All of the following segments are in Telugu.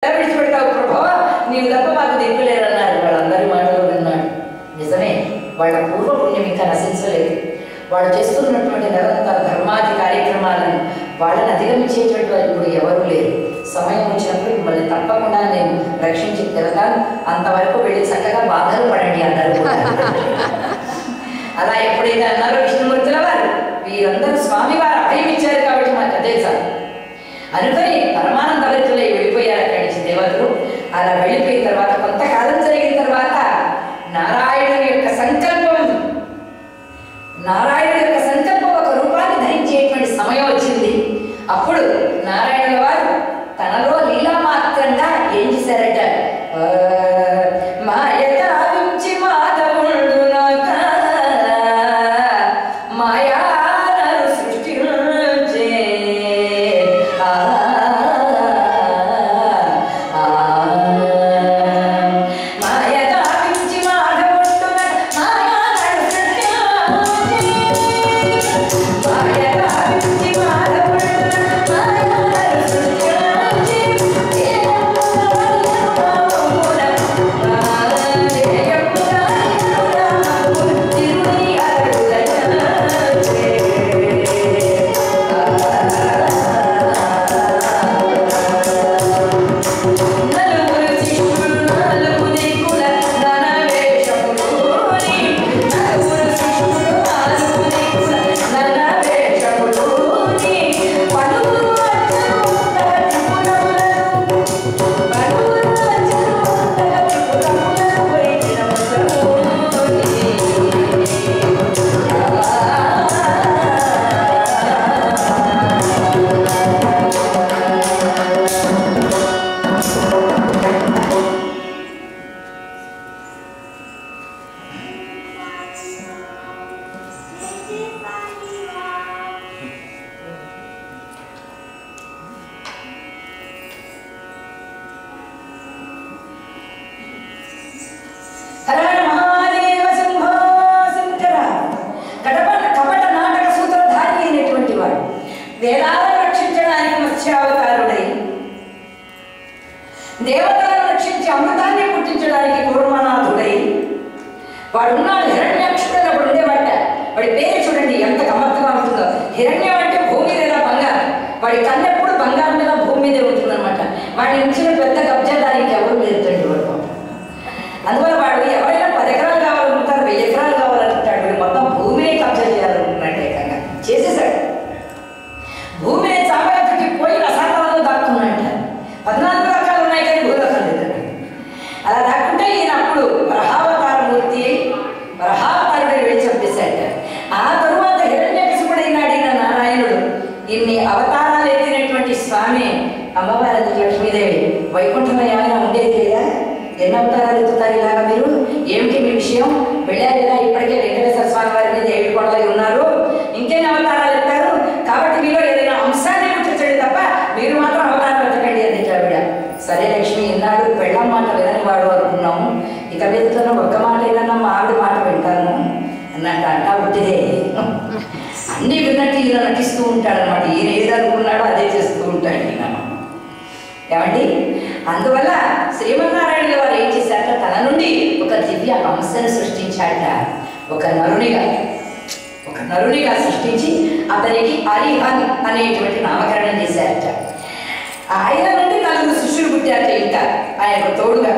విడిచిపెడతావు ప్రభా, నీవు తప్ప మాకు దిక్కులేరన్నారు. వాళ్ళందరి మాటలు విన్నాడు. నిజమే, వాళ్ళ పూర్వ పుణ్యం ఇంకా నశించలేదు. వాళ్ళు చేస్తున్నటువంటి నిరంతర ధర్మాది కార్యక్రమాలను వాళ్ళని అధిగమించేటువంటి వాళ్ళు ఇప్పుడు ఎవరూ లేరు. సమయం వచ్చినప్పుడు మిమ్మల్ని తప్పకుండా నేను రక్షించి తిరగాను, అంతవరకు వెళ్ళి చక్కగా బాధలు పడండి అన్నారు. అలా ఎప్పుడైతే అన్నారో విష్ణుమూర్తుల వారు, వీరందరూ స్వామివారు అభయం ఇచ్చారు కాబట్టి మాకు అదే చాలు అనుకొని పరమానంద భరితులై వెళ్ళిపోయారు అక్కడి నుంచి దేవతలు. అలా వెళ్ళిపోయిన తర్వాత కొంతకాలం జరిగిన తర్వాత నారాయణుని యొక్క సంకల్పం ఒక రూపాన్ని ధరించేటువంటి సమయం వచ్చింది. అప్పుడు నారాయణుల వారు తనలో లీలా మాత్రంగా ఏం చేశారట, మాయగా వించి మాధవుడు మాయాను సృష్టించే వేదాలను రక్షించడానికి మత్స్యావతారుడై, దేవతలను రక్షించి అమృతాన్ని పుట్టించడానికి కూర్మనాథుడై వాడున్నాడు. హిరణ్యాక్షుడు అప్పుడు ఉండేవాట. వాడి పేరు చూడండి ఎంత గమ్మత్తుగా ఉంటుందో. హిరణ్యం అంటే భూమి మీద బంగారం. వాడి కన్నెప్పుడు బంగారం మీద భూమి మీదే ఉంటుందన్నమాట. వాడిని ఇచ్చిన పెద్ద కబ్జా దానికి ఎవరు లేదండి వరకు. అందువల్ల వాడు ఎవరైనా 10 ఎకరాలు కావాలనుకుంటారు, 1000 ఎకరాలు కావాలనుకుంటాడు. వీడు మొత్తం భూమినే కబ్జా చేయాలనుకున్నాడు. ఏకంగా చేసేసాడు. భూమిని చాపకి పోయి రసాతలంలో దాక్కున్నట్ట. 14 రకాలు ఉన్నాయి కానీ భూలోకం లేదండి. అలా దాక్కుంటే ఈయన అప్పుడు వరహావతారమూర్తి వరహావతారుడు వెళ్ళి చంపేశాట. ఆ తరువాత హిరణ్యకశిపుడైనాడు ఈయన నారాయణుడు. ఇన్ని అవతారాలు ఎత్తినటువంటి స్వామి అమ్మవారి లక్ష్మీదేవి వైకుంఠంలో ఏమైనా ఉండేది లేదా? ఎన్ని అవతారాలు ఎత్తుతారు ఇలాగా మీరు? ఏమిటి మీ విషయం? వెళ్ళారు కదా, ఇప్పటికే వెంకటేశ్వర స్వామి వారి మీద 7 కోడలై ఉన్నారు, ఇంకెన్ని అవతారాలు ఎత్తారు? కాబట్టి మీలో ఏదైనా అంశాన్ని గుర్తించండి తప్ప మీరు మాత్రం అవతారం ఎత్తకండి అని ఆవిడ. సరే లక్ష్మి, ఇన్నాడు పెళ్ళం మాట వినని వాడు అనుకున్నాము, ఇక వెళ్తున్న ఒక్క మాట ఏదన్నా మా ఆవిడ మాట వింటాను అన్నట్టు అంటా పుట్టిదే. అన్నీ విన్నట్టు ఈయన నటిస్తూ ఉంటాడు అనమాట. ఈయన ఏది అనుకున్నాడో అదే చేస్తూ ఉంటాడు ఈయన. ఏమండి, అందువల్ల శ్రీమన్నారాయణ వారు ఏం చేశారట, తన నుండి ఒక దివ్య అంశను సృష్టించాట. ఒక నరునిగా సృష్టించి అతనికి అరిహన్ అనేటువంటి నామకరణం చేశారట. ఆయన నుండి 4 శిష్యులు పుట్టారట. ఇంకా ఆయనకు తోడుగా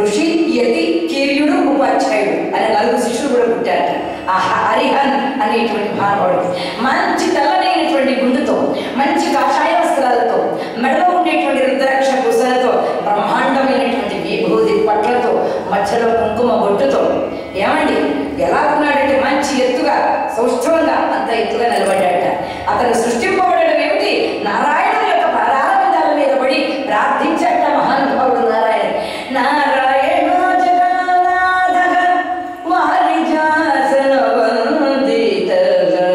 ఋషి, యతి, కీర్యుడు, ఉపాధ్యాయుడు అనే 4 శిష్యులు కూడా పుట్టారట. ఆ హరిహన్ అనేటువంటి భాగవాడు మంచి తెల్లనైనటువంటి గుండుతో, మంచి కాషాయ వస్త్రాలతో, మెడలో ఉండేటువంటి రుద్రాక్ష పూసలతో, బ్రహ్మాండమైనటువంటి విభూతి పట్లతో, మధ్యలో కుంకుమ బొట్టుతో, ఏమండి ఎలా ఉన్నాడంటే మంచి ఎత్తుగా సౌష్ఠవంగా అంత ఎత్తుగా నిలబడ్డాట. అతను సృష్టింపబడడం ఏమిటి? నారాయణుని యొక్క పాదాల మీద పడి ప్రార్థించట మహానుభావుడు నారాయణ. నారాయణ జగన్నాథ వారిజాసన వందితగా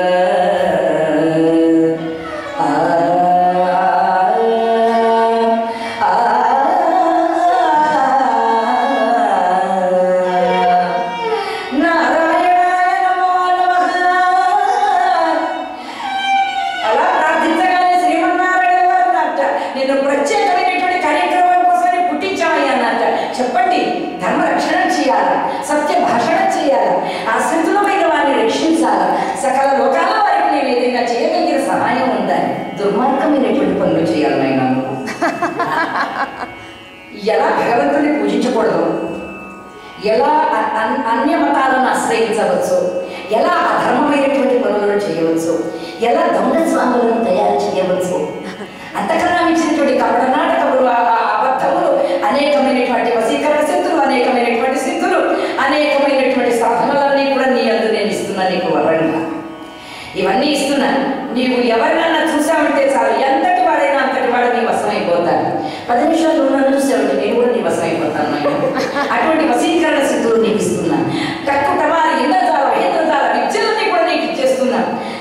చేయాలా, ఆ స్థితిలో మీద వారిని రక్షించాలా, సకల లోకాల వారికి నేను ఏదైనా చేయగలిగిన సహాయం ఉందా? దుర్మార్గమైనటువంటి పనులు చేయాలి నాయన. ఎలా భగవంతుని పూజించకూడదు, ఎలా అన్య మతాలను ఆశ్రయించవచ్చు, ఎలా అధర్మమైనటువంటి పనులను చేయవచ్చు, ఎలా దొంగ స్వాములను తయారు చేయవచ్చు, అంతకన్నా మించినటువంటి కపట నాటకములు, అబద్ధములు, అనేకమైనటువంటి వశీకరణ శక్తులు, అనేకమైనటువంటి సిద్ధులు, అనేకమైనటువంటి సాధనలన్నీ కూడా నీ అందు నేను ఇస్తున్నా నీకు వరంగా. ఇవన్నీ ఇస్తున్నా. నీవు ఎవరినన్నా చూసావంటే చాలు, ఎంతటి వాడైనా అంతటి వాడు నీ వశమైపోతాను. 10 నిమిషాలు నన్ను చూసావంటే నేను కూడా నీ వశమైపోతాను. అటువంటి వశీకరణ సిద్ధులు నీకు ఇస్తున్నా. కక్కుటమారి ఇంద్రజాల ఇంద్రజాల విద్యలన్నీ కూడా నీకు ఇచ్చేస్తున్నా.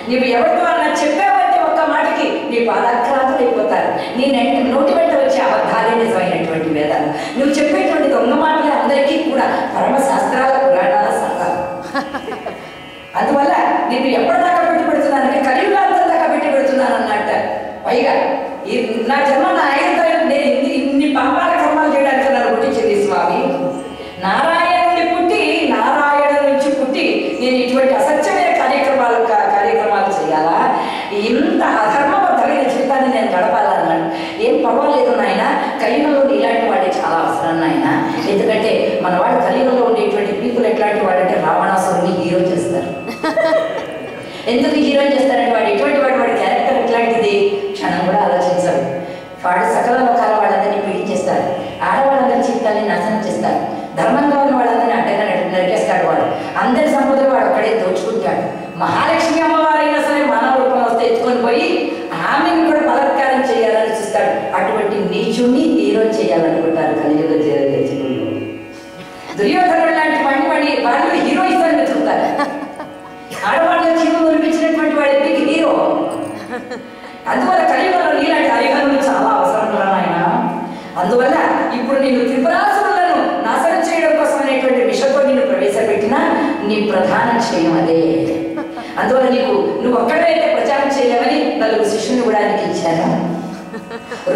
నీవు ఎవరితో అన్నా చెప్పావంటే ఒక్క మాటకి నీ పాదాక్రాంతులు అయిపోతారు. నీ నోటి వెంట వచ్చే అబద్ధాలే నిజమైనటువంటి వేదాలు. నువ్వు చెప్పేటువంటి దొంగ మాటలే అందరికీ కూడా పరమశాస్త్రాల పురాణాల సహాలు. అందువల్ల నేను ఎప్పటిదాకా పెట్టి పెడుతున్నానంటే కలియుగాంతం దాకా పెట్టి పెడుతున్నాను అన్నట్ట. పైగా నా జన్మ నా ఆయన నేను ఇన్ని పాపాల కర్మాలు చేయడానికి నన్ను పుట్టించింది స్వామి. నారాయణుని పుట్టి నారాయణ నుంచి పుట్టి నేను ఇటువంటి అసత్యమైన కార్యక్రమాలు చేయాలా? ఇంత అధర్మబద్ధమైన జీవితాన్ని నేను గడపాలన్నాడు. ఏం పర్వాలేదు నాయన, కలియుగంలో ఇలాంటి వాడే చాలా అవసరం నాయన. ఎందుకంటే మన వాడు కలియుగంలో ఉండేటువంటి పీపుల్ ఎట్లాంటి వాడంటే రావణాసురుని హీరో చేస్తారు. ఎందుకు హీరో చేస్తారంటే వాడు ఎటువంటి వాడి క్యారెక్టర్ ఎట్లాంటిది క్షణం కూడా ఆలోచించరు. వాడు సకల లోకాల వాళ్ళందరినీ పీడించేస్తారు, ఆడవాళ్ళందరి జీవితాన్ని నాశనం చేస్తారు, ధర్మంగా ఉన్న వాళ్ళందరినీ అడ్డంగా నరికేస్తాడు. వాడు అందరి సంపదలు వాడు అక్కడే దోచుకుంటాడు. మహాలక్ష్మి అమ్మవారైనా సరే మానవ రూపం వస్తే ఎత్తుకొని పోయి ఆమెను కూడా బలత్కారం చేయాలని చూస్తాడు. అటువంటి నీచుణ్ణి హీరో చేయాలనుకుంటారు కలియుగ జనులు. దుర్యోధనుడు లాంటి వాళ్ళు హీరోయిజాన్ని వెతుకుతారు. ఆడవాళ్ళ జీవం ఒలిపించినటువంటి వాడి మీకు హీరో. అందువల్ల కలియుగంలో నీలాంటి హరిహరులు చాలా అవసరం ఆయన. అందువల్ల ఇప్పుడు నేను త్రిపురాసురులను నాశనం చేయడం కోసం అనేటువంటి విషయంతో నేను ప్రవేశపెట్టినా నీ ప్రధాన క్షయం అదే. అందువల్ల నువ్వు ఒక్కడైతే ప్రచారం చేయలేమని 4 శిష్యుని కూడా నీకు ఇచ్చాను.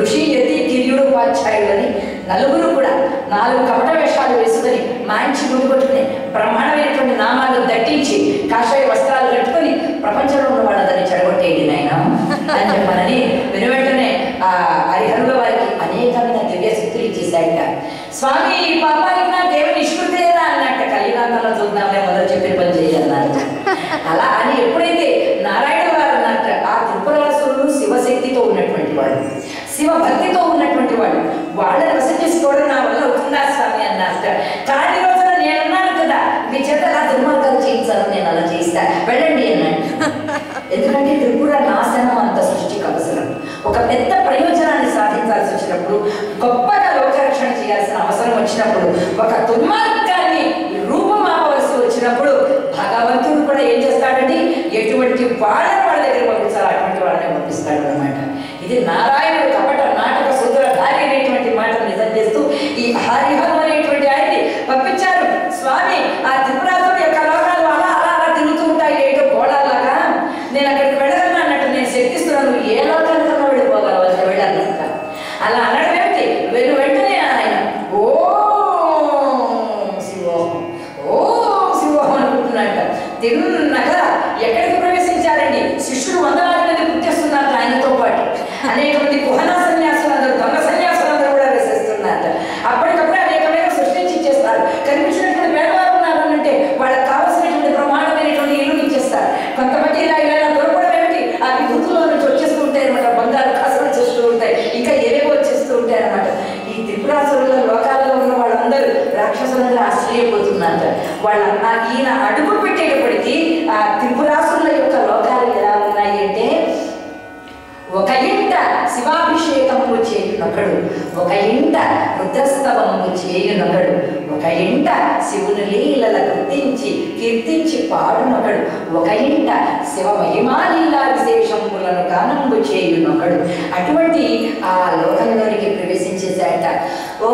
ఋషి యతి కిర్యుడు ఉపాధ్యాయుడు అని 4 కూడా 4 కపట వేషాలు వేసుకొని మంచి గుడి కొట్టుకుని బ్రహ్మాండమైనటువంటి నామాలు దట్టించి కాషాయ వస్త్రాలు కట్టుకొని ప్రపంచంలో ఉన్న వాళ్ళందరినీ చెడగొట్టేది నాయన అని చెప్పానని వెనువెంటనే ఆ హరిహరుల వారికి అనేకమైన దివ్య శక్తులు ఇచ్చేసాక స్వామి ఈ పాపానికి నా దేవుని నిష్కృతేనా అన్నట్ట. కలియుగాంతంలో చూద్దాంలే, మొదలు చెప్పిన పని చేయాలన్నారు. అలా అని ఎప్పుడైతే నారాయణ వారు అన్నట్ట, ఆ త్రిపురాసురులు శివశక్తితో ఉన్నటువంటి వాడు, శివభక్తితో ఉన్నటువంటి వాడు, వాళ్ళని వశం చేసుకోవడం నా వల్ల అవుతుందా స్వామి అన్నట్ట. కానీ రోజున నేనున్నాను కదా, మీ చేత అలా దుర్మార్గాలు చేయించాలి, నేను అలా చేయిస్తా, వెళ్ళండి అన్నాడు. ఎందుకంటే త్రిపుర నాశనం అంత సృష్టికి అవసరం. ఒక పెద్ద ప్రయోజనాన్ని సాధించాల్సి వచ్చినప్పుడు, గొప్పగా లోకరక్షణ చేయాల్సిన అవసరం వచ్చినప్పుడు, ఒక దుర్మార్గాన్ని రూపమావలసి వచ్చినప్పుడు భగవంతుడు కూడా ఏం చేస్తాడండి, ఎటువంటి వాళ్ళని వాళ్ళ దగ్గర పంపించాలి అటువంటి వాళ్ళని పంపిస్తాడు అన్నమాట. ఇది నారాయణుడు కపట నాటక సూత్రధారి అనేటువంటి మాటను నిజం చేస్తూ ఈ హరిహరం అనేటువంటి ఆయన్ని పంపించారు. స్వామి ఆ త్రిపురాసుడు యొక్క లోకాలు అలా అలా అలా తిరుగుతూ ఉంటాయి ఏటో గోళాలాగా, నేను అక్కడికి వెళ్ళగలను అన్నట్టు నేను శక్తిస్తున్నాను. ఏ లోకానికన్నా వెళ్ళిపోగలవు అక్కడ వెళ్ళాలనుక అలా అనడం ఏమిటి? వెంటనే ఆయన ఓం శివోహం అనుకుంటున్నట్ట. తిన్నగా ఎక్కడికి ప్రవేశించారండి? శిష్యుడు 100 మంది పుట్టేస్తున్నారు ఆయనతో పాటు. అనేక మంది కుహనా సన్యాసులందరూ, దొంగ సన్యాసులందరూ కూడా వేసేస్తున్నారు. అప్పటికప్పుడు అనేకమైన సృష్టించి ఇచ్చేస్తారు. కనిపించినటువంటి పేదవారు ఉన్నారనంటే వాళ్ళకి కావాల్సినటువంటి బ్రహ్మాండమైనటువంటి ఇల్లు ఇచ్చేస్తారు. కొంతమంది ఇలా ఇలా దొరకడం ఏమిటి? ఆ విభూతుల్లో నుంచి వచ్చేస్తూ ఉంటాయి అనమాట. బంగారు కాసులు చేస్తూ ఉంటాయి, ఇంకా ఏవేవో వచ్చేస్తూ ఉంటాయి అనమాట. ఈ త్రిపురాసురుల లోకాలలో ఉన్న వాళ్ళందరూ రాక్షసులందరూ ఆశ్చర్యపోతున్నారు. ఈయన అడుగు పెట్టేటప్పటికీ ఆ త్రిపురాసురుల యొక్క లోకాలు ఎలా ఉన్నాయి అంటే, ఒక ఇంట శివాభిషేకము చేయునొకడు, ఒక ఇంట రుద్రస్తవము చేయునొకడు, ఒక ఇంట శివుని లీలల కీర్తించి పాడునొకడు, ఒక ఇంట శివ మహిమాలీలా విశేషములను గానంబు చేయునొకడు. అటువంటి ఆ లోకంలోనికి ప్రవేశించేశాట. ఓ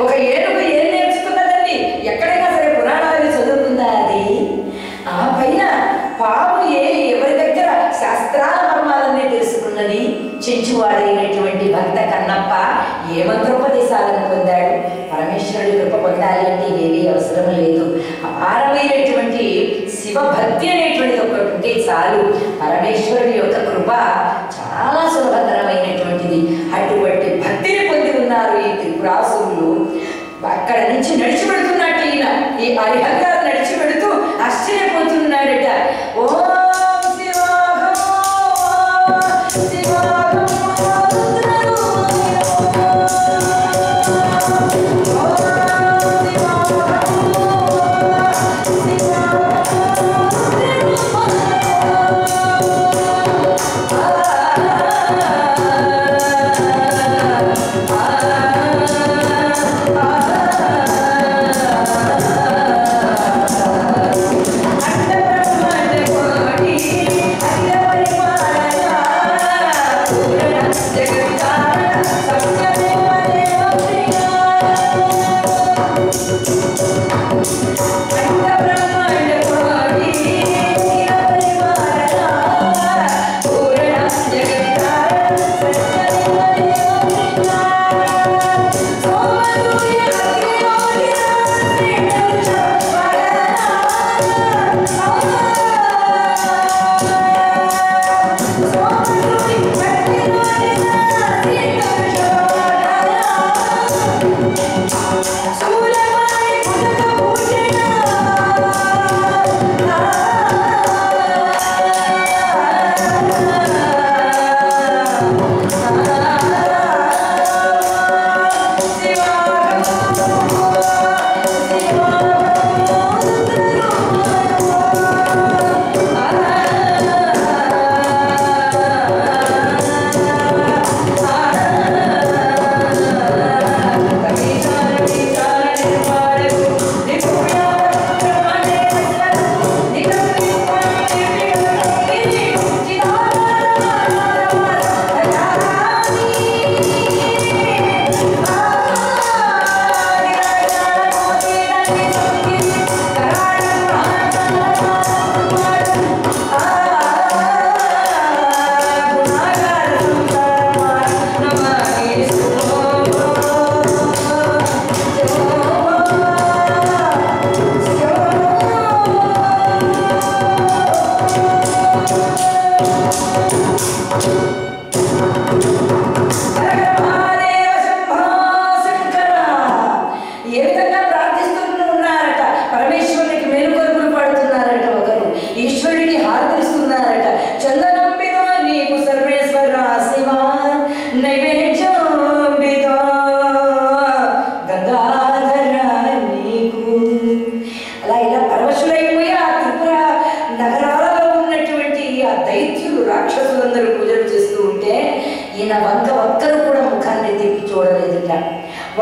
ఒక ఏనుగు ఏం నేర్చుకున్నదండి? ఎక్కడైనా సరే పురాణాలు చదువుతుందా అది? ఆ పైన పాము ఎవరి దగ్గర శాస్త్రాల మర్మాలన్నీ తెలుసుకున్నది? చెంచువాడైనటువంటి భక్త కన్నప్ప ఏ మంత్రోపదేశాలను పొందాడు? పరమేశ్వరుడి కృప పొందాలి అంటే ఏమీ అవసరం లేదు. అపారమైనటువంటి శివభక్తి అనేటువంటిది ఒకటి ఉంటే చాలు. పరమేశ్వరుడి యొక్క కృప చాలా సులభతరమైనటువంటిది. అటువంటి భక్తిని పొంది ఉన్నారు ఈ త్రిపురాసురులు. అక్కడ నుంచి నడిచి పెడుతున్నట్టు ఈయన ఈ హరిహర నడిచి పెడుతూ ఆశ్చర్యపోతున్నాడట. ఓం శివాహం శివాహం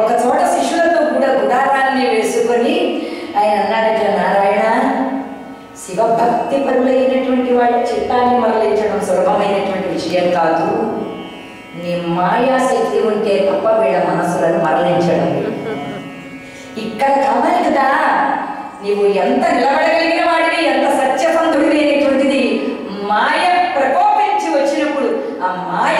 ఒక చోట శిష్యులతో కూడా గుడారాన్ని వేసుకొని ఆయన అన్నాడట, నారాయణ, శివభక్తి పరులైనటువంటి వాళ్ళ చిత్తాన్ని మరలించడం సులభమైనటువంటి విషయం కాదు. నీ మాయాశక్తి ఉంటే తప్ప వీళ్ళ మనసులను మరలించడం ఇక్కడ కావాలి కదా. నీవు ఎంత నిలబడగలిగిన వాడివి, ఎంత సత్యసంధుడివి అనేటువంటిది మాయ ప్రకోపించి వచ్చినప్పుడు ఆ మాయ